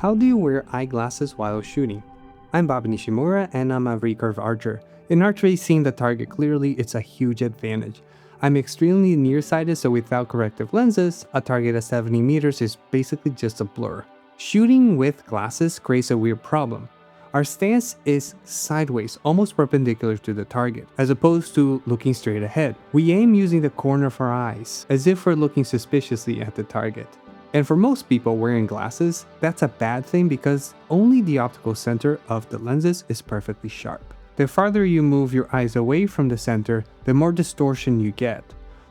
How do you wear eyeglasses while shooting? I'm Bob Nishimura and I'm a recurve archer. In archery, seeing the target clearly is a huge advantage. I'm extremely nearsighted, so without corrective lenses, a target at 70 meters is basically just a blur. Shooting with glasses creates a weird problem. Our stance is sideways, almost perpendicular to the target, as opposed to looking straight ahead. We aim using the corner of our eyes, as if we're looking suspiciously at the target. And for most people wearing glasses, that's a bad thing because only the optical center of the lenses is perfectly sharp. The farther you move your eyes away from the center, the more distortion you get.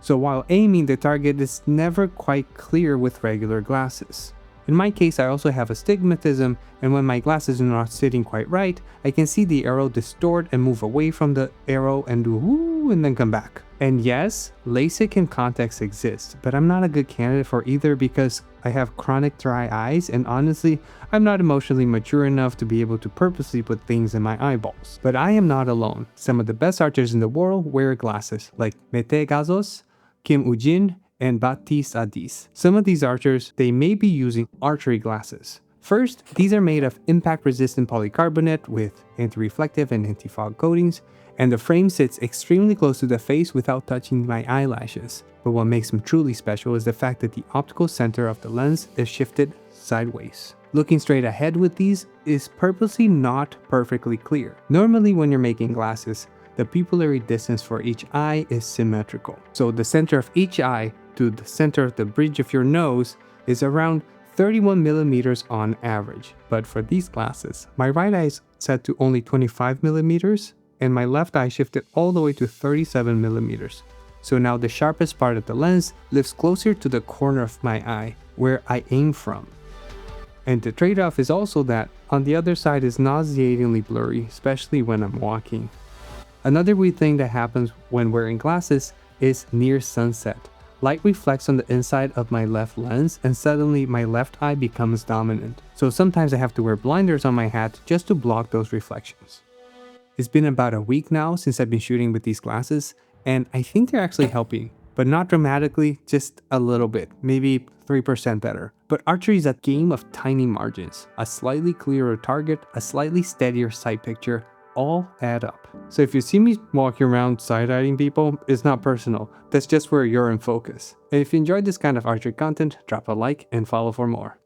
So while aiming, the target is never quite clear with regular glasses. In my case, I also have astigmatism, and when my glasses are not sitting quite right, I can see the arrow distort and move away from the arrow and do whoo and then come back. And yes, LASIK and contacts exist, but I'm not a good candidate for either because I have chronic dry eyes, and honestly, I'm not emotionally mature enough to be able to purposely put things in my eyeballs. But I am not alone. Some of the best archers in the world wear glasses, like Mete Gazos, Kim Ujin, and Baptiste Adis. Some of these archers, they may be using archery glasses. First, these are made of impact-resistant polycarbonate with anti-reflective and anti-fog coatings, and the frame sits extremely close to the face without touching my eyelashes. But what makes them truly special is the fact that the optical center of the lens is shifted sideways. Looking straight ahead with these is purposely not perfectly clear. Normally when you're making glasses, the pupillary distance for each eye is symmetrical. So the center of each eye to the center of the bridge of your nose is around 31 millimeters on average. But for these glasses, my right eye is set to only 25 millimeters and my left eye shifted all the way to 37 millimeters. So now the sharpest part of the lens lives closer to the corner of my eye, where I aim from. And the trade-off is also that on the other side is nauseatingly blurry, especially when I'm walking. Another weird thing that happens when wearing glasses is near sunset. Light reflects on the inside of my left lens and suddenly my left eye becomes dominant. So sometimes I have to wear blinders on my hat just to block those reflections. It's been about a week now since I've been shooting with these glasses, and I think they're actually helping, but not dramatically, just a little bit, maybe 3% better. But archery is a game of tiny margins. A slightly clearer target, a slightly steadier sight picture, all add up. So if you see me walking around side-eyeing people, it's not personal. That's just where you're in focus. And if you enjoyed this kind of archery content, drop a like and follow for more.